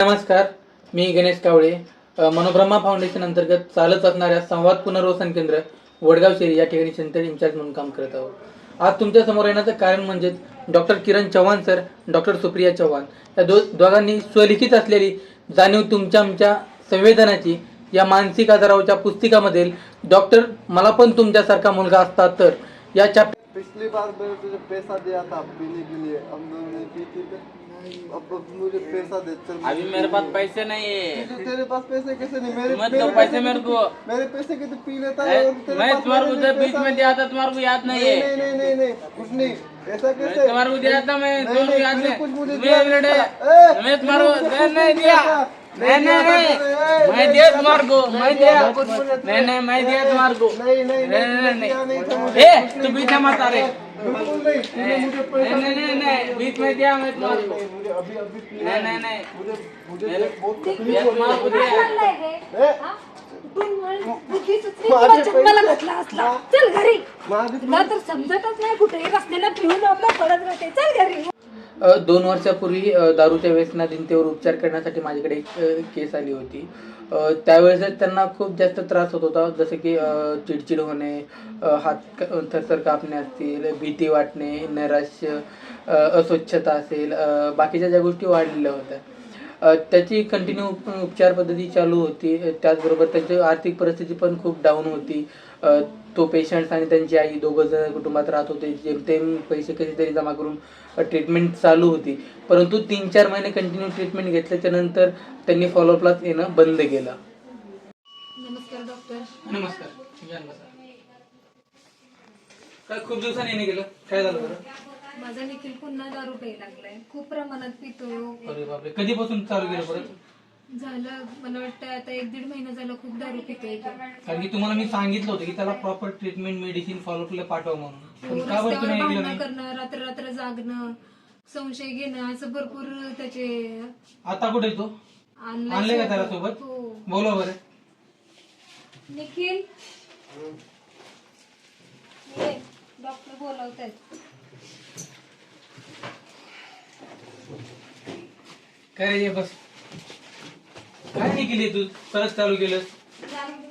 नमस्कार, मी गणेश कावळे. मनोब्रह्मा फाउंडेशन अंतर्गत चालत असणाऱ्या संवाद पुनर्वसन केंद्र वडगाव शेरी या ठिकाणी सेंटर इन्चार्ज म्हणून काम करत आहोत. आज तुमच्या समोर येण्याचं कारण म्हणजे डॉक्टर किरण चव्हाण सर, डॉक्टर सुप्रिया चव्हाण या दोघांनी स्वलिखित असलेली जाणीव तुमच्या आमच्या संवेदनाची या मानसिक आजाराच्या पुस्तिकामधील डॉक्टर मला पण तुमच्यासारखा मुलगा असता तर या चॅप्टर पिछली बार मैंने तुझे पैसा दिया था पीने के लिए, अब मैंने पी थी अब मुझे पैसा दे चल। अभी मेरे पास पैसे नहीं है। तेरे पास पैसे कैसे नहीं? मेरे मत दो पैसे मेरे को। मेरे पैसे के तो पी लेता है और तेरे मैं पास तुम्हारे को मेरे बीच में दिया था, तुम्हारे को याद नहीं है। नहीं नहीं नहीं नहीं कुछ नहीं, ऐसा कैसे? तुम्हारे को दिया था मैं, नहीं, तुम्हारे को याद तूने नहीं। कुछ मुझे मैं दिया मिनट नहीं है। था। मैं तुम्हारे को तूने मुझे नहीं कुछ दिया। था। नहीं नहीं नहीं मैं दिया तुम्हारे को, मैं दिया। नहीं नहीं मैं दिया तुम्हारे को। नहीं नहीं नहीं था मुझे। ए तू बीच में मत आ रे। बिल्कुल नहीं, तूने मुझे पैसा नहीं नहीं नहीं बीच में दिया मैं तुम्हारे को। मुझे अभी अभी पी नहीं नहीं नहीं मुझे बहुत ये तुम्हारे को दिया। मला घातला असला. चल घरी. माझी तुला तर समजतच नाही, कुठे रस्त्याला पिऊन आपला पडत राहते. चल घरी. 2 वर्षापूर्वी दारूच्या व्यसनाधीनतेवर उपचार करण्यासाठी माझ्याकडे एक केस आली होती. त्यावेळेस त्यांना खूप जास्त त्रास होत होता, जसं की चिडचिड होणे, हात थरथर कापणे असतील, भीती वाटणे, नैराश्य, अस्वच्छता असेल, बाकीच्या ज्या गोष्टी वाढलेल्या होत्या. त्याची कंटिन्यू उपचार पद्धती चालू होती. त्याचबरोबर त्यांची आर्थिक परिस्थिती पण खूप डाऊन होती. तो पेशंट्स आणि त्यांची आई दोघं जण कुटुंबात राहत होते. जेमतेम पैसे कधीतरी जमा करून ट्रीटमेंट चालू होती. परंतु 3-4 महिने कंटिन्यू ट्रीटमेंट घेतल्याच्या नंतर त्यांनी फॉलोअपलाच येणं बंद केलं. नमस्कार डॉक्टर. नमस्कार. काय खूप दिवसांनी येणे गेलं, काय झालं बरं? माझा निखिल पुन्हा दारू प्यायला लागलाय. खूप प्रमाणात पितो. अरे बापरे, कधीपासून चालू केलं परत? झालं मला वाटतं आता 1-1.5 महिना झाला खूप दारू पितोय. कारण की तुम्हाला मी सांगितलं होतं की त्याला प्रॉपर ट्रीटमेंट मेडिसिन फॉलोअपला पाठवा म्हणून, पण का बरं रस्त्यावर तुम्ही ऐकलं भांडणं नाही? करणं, रात्र रात्र जागणं, संशय घेणं, असं भरपूर त्याचे आता कुठे तो आणले का त्याला सोबत? हो. बोला बरं. निखिल ये, डॉक्टर बोलवतायत. काय रे, ये बस. काय नाही केली तू, परत चालू केलं?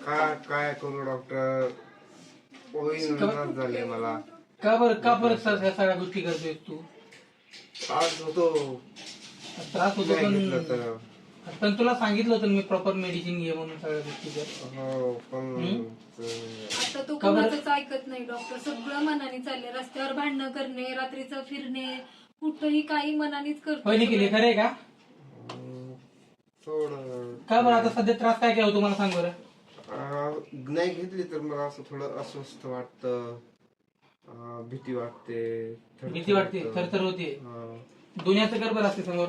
काय करू डॉक्टर, होईनाच झाले मला. का बरं, का परत ह्या सगळ्या गोष्टी करतोय तू? त्रास होतो, त्रास होतो नाही घेतलं पण तर. पण तुला सांगितलं होतं मी प्रॉपर मेडिसिन घे म्हणून सगळ्या गोष्टी कर. हो पण आता तो कोणाचंच ऐकत नाही डॉक्टर. सगळं मनाने चाललंय. रस्त्यावर भांडणं करणे, रात्रीचं फिरणे, कुठंही काही मनानेच करतो. पहिली केली खरंय का? थोडं का बरं, आता सध्या त्रास काय होतो मला सांग बरं. नाही घेतली तर मला असं थोडं अस्वस्थ वाटतं, भीती वाटते, भीती वाटते, थरथर होते, हा. दुनियाचं कर बरं असते समोर.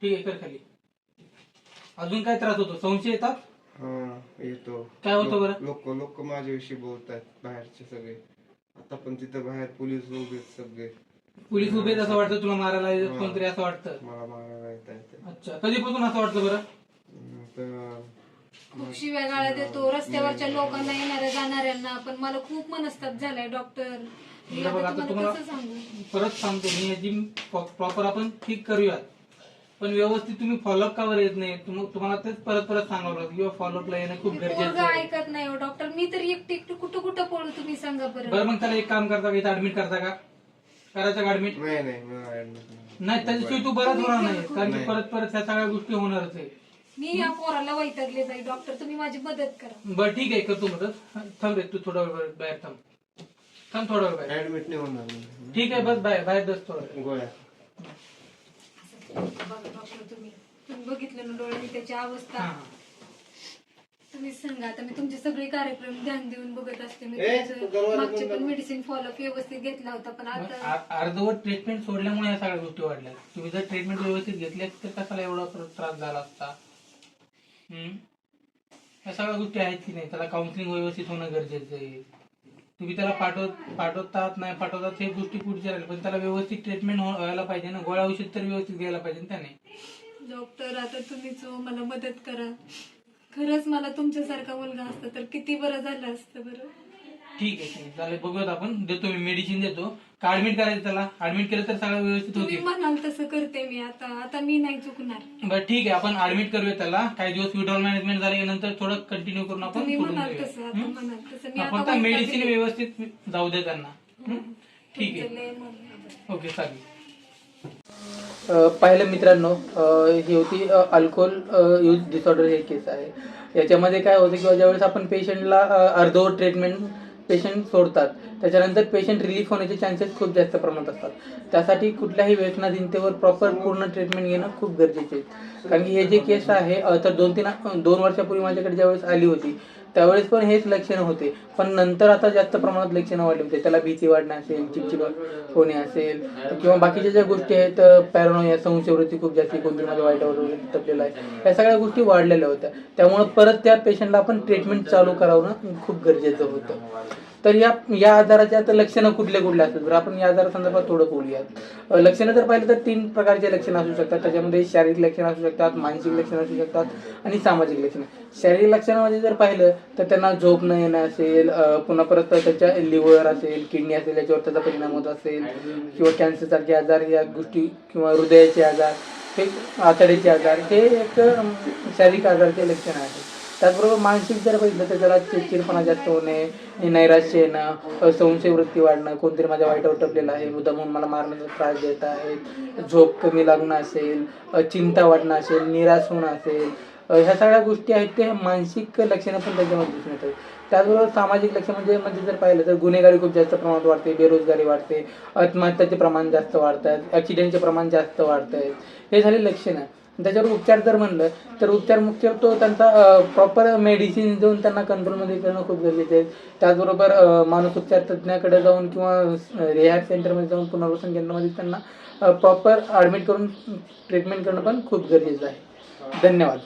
ठीक आहे, कर खाली. अजून काय त्रास होतो? संशय येतात? हा येतो. काय होतं बरं? लोक माझ्याविषयी बोलतायत, बाहेरचे सगळे. आता पण तिथं बाहेर पोलीस उभे आहेत सगळे. पोलीस उभे असं वाटतं तुला, मारायला येतात कोणतरी असं वाटतं? मला मारायला येत अच्छा, कधीपासून असं वाटतं बरं? खूप शिव्या गाळ्या देतो रस्त्यावरच्या लोकांना, येणाऱ्या जाणाऱ्यांना. पण मला खूप मनस्ताप झालाय डॉक्टर. मी बघा, आता तुम्हाला कसं सांगू. परत सांगतो मी, याची प्रॉपर आपण ठीक करूयात, पण व्यवस्थित तुम्ही फॉलोअप का येत नाही? तुम्हाला तेच परत परत सांगावं लागतं किंवा फॉलोअपला येणं खूप गरजेचं पोरगं आहे. ऐकत नाही हो डॉक्टर. मी तर एकटी एकटी कुठं कुठं पळू, तुम्ही सांगा बरं बरं. मग त्याला एक काम करता का, इथं ऍडमिट करता का? करायचं का ऍडमिट? नाही नाही मला admit नाही. नाही, त्याच्याशिवाय तू बराच होणार नाही, कारण की परत परत ह्या सगळ्या गोष्टी होणारच आहे. मी या पोराला वैतागले जाईल डॉक्टर. तुम्ही माझी मदत करा. बरं ठीक आहे, करतो मदत. थांब रे, तू थोडा वेळ बाहेर थांब थोडा वेळ बाहेर. Admit नाही होणार मी. ठीक आहे, बस बाहेर बस थोडा वेळ. गोळ्या बघा डॉक्टर, तुम्ही बघितलं ना डोळ्याने त्याची अवस्था. हा. तुम्ही सांगा. आता मी तुमचे सगळे कार्यक्रम ध्यान देऊन बघत असते. मी ए, तुमचं तू दरवाजा मागचे बंद पण कर. मेडिसिन फॉलोअप व्यवस्थित घेतला होता. पण आता अर्धवट ट्रीटमेंट सोडल्यामुळे या सगळ्या गोष्टी वाढल्या. तुम्ही जर ट्रीटमेंट व्यवस्थित घेतल्या तर कशाला एवढा त्रास झाला असता? या सगळ्या गोष्टी आहेत की नाही? त्याला काउन्सिलिंग व्यवस्थित होणं गरजेचं आहे. तुम्ही त्याला पाठवतात नाही पाठवतात हे गोष्टी पुढच्या राहील, पण त्याला व्यवस्थित ट्रीटमेंट व्हायला पाहिजे ना. गोळ्या औषध तर व्यवस्थित घ्यायला पाहिजे ना त्याने. डॉक्टर आता तुम्हीच मला मदत करा. खरंच मला तुमच्यासारखा मुलगा असता तर किती बरं झालं असतं बरं. ठीक आहे, चालेल, बघूयात आपण. देतो मी मेडिसिन देतो, का ऍडमिट करायचं त्याला? ऍडमिट केलं तर सगळं व्यवस्थित तुम्ही होते. म्हणाल तसं करते मी. आता मी नाही चुकणार. बरं ठीक आहे, आपण ऍडमिट करूया त्याला. काही दिवस विड्रॉल मॅनेजमेंट झाल्यानंतर थोडं कंटिन्यू करून आपण तुम्ही सोडून म्हणाल देऊया. तसं. आता म्हणाल तसं मी फक्त आता मेडिसिन व्यवस्थित जाऊ दे त्यांना. ठीक आहे, लय म्हणलं. ओके चालेल. पाहिलं मित्रांनो, ही होती अल्कोहोल यूज डिसऑर्डर हे केस आहे. याच्यामध्ये काय होतं किंवा ज्यावेळेस आपण पेशंटला अर्धवट ट्रीटमेंट पेशंट सोडतात, त्याच्यानंतर पेशंट रिलीफ होण्याचे चान्सेस खूप जास्त प्रमाणात असतात. त्यासाठी कुठल्याही व्यसनाधीनतेवर प्रॉपर पूर्ण ट्रीटमेंट घेणं खूप गरजेचे आहे. कारण की हे जे केस आहे तर 2 वर्षापूर्वी माझ्याकडे ज्यावेळेस आली होती त्यावेळेस पण हेच लक्षणं होते, पण नंतर आता जास्त प्रमाणात लक्षणं वाढली होते. त्याला भीती वाढणं असेल, चिडचिड होणे असेल किंवा बाकीच्या ज्या गोष्टी आहेत, पॅरानोया, संशयवृत्ती खूप जास्त, कोणतरी माझ्या वाईटावर टपलेलं आहे, या सगळ्या गोष्टी वाढलेल्या होत्या. त्यामुळे परत त्या पेशंटला आपण ट्रीटमेंट चालू करावणं खूप गरजेचं होतं. तर या आजाराच्या आता लक्षणं कुठले असतात, जर आपण या आजारासंदर्भात थोडं बोलूयात. लक्षणं जर पाहिलं तर 3 प्रकारचे लक्षणं असू शकतात. त्याच्यामध्ये शारीरिक लक्षणं असू शकतात, मानसिक लक्षणं असू शकतात आणि सामाजिक लक्षणं. शारीरिक लक्षणामध्ये जर पाहिलं तर त्यांना झोप न येणं असेल, पुन्हा परत त्याच्या लिव्हर असेल, किडनी असेल याच्यावर त्याचा परिणाम होत असेल, किंवा कॅन्सरसारखे आजार या गोष्टी, किंवा हृदयाचे आजार, हे आतड्याचे आजार, हे एक शारीरिक आजाराचे लक्षण आहेत. त्याचबरोबर मानसिक जर बघितलं तर त्याला चिडचिडपणा जास्त होणे, नैराश्य येणं, संशयवृत्ती वाढणं, कोणतरी माझ्या वाईटावर टपलेलं आहे, मुद्दाम म्हणून मला मारण्याचा त्रास देत आहेत, झोप कमी लागणं असेल, चिंता वाढणं असेल, निराश होणं असेल, ह्या सगळ्या गोष्टी आहेत ते मानसिक लक्षणं पण त्याच्यामध्ये दिसून येतात. त्याचबरोबर सामाजिक लक्षण म्हणजे जर पाहिलं तर गुन्हेगारी खूप जास्त प्रमाणात वाढते, बेरोजगारी वाढते, आत्महत्याचे प्रमाण जास्त वाढत आहेत, ॲक्सिडेंटचे प्रमाण जास्त वाढत आहेत, हे झाले लक्षणं. त्याच्यावर उपचार जर म्हणलं तर उपचार मुख्य तो त्यांचा प्रॉपर मेडिसिन देऊन त्यांना कंट्रोलमध्ये करणं खूप गरजेचं आहे. त्याचबरोबर मानसोपचार तज्ज्ञाकडे जाऊन किंवा रिहॅब सेंटरमध्ये जाऊन, पुनर्वसन केंद्रामध्ये त्यांना प्रॉपर ॲडमिट करून ट्रीटमेंट करणं पण खूप गरजेचं आहे. धन्यवाद.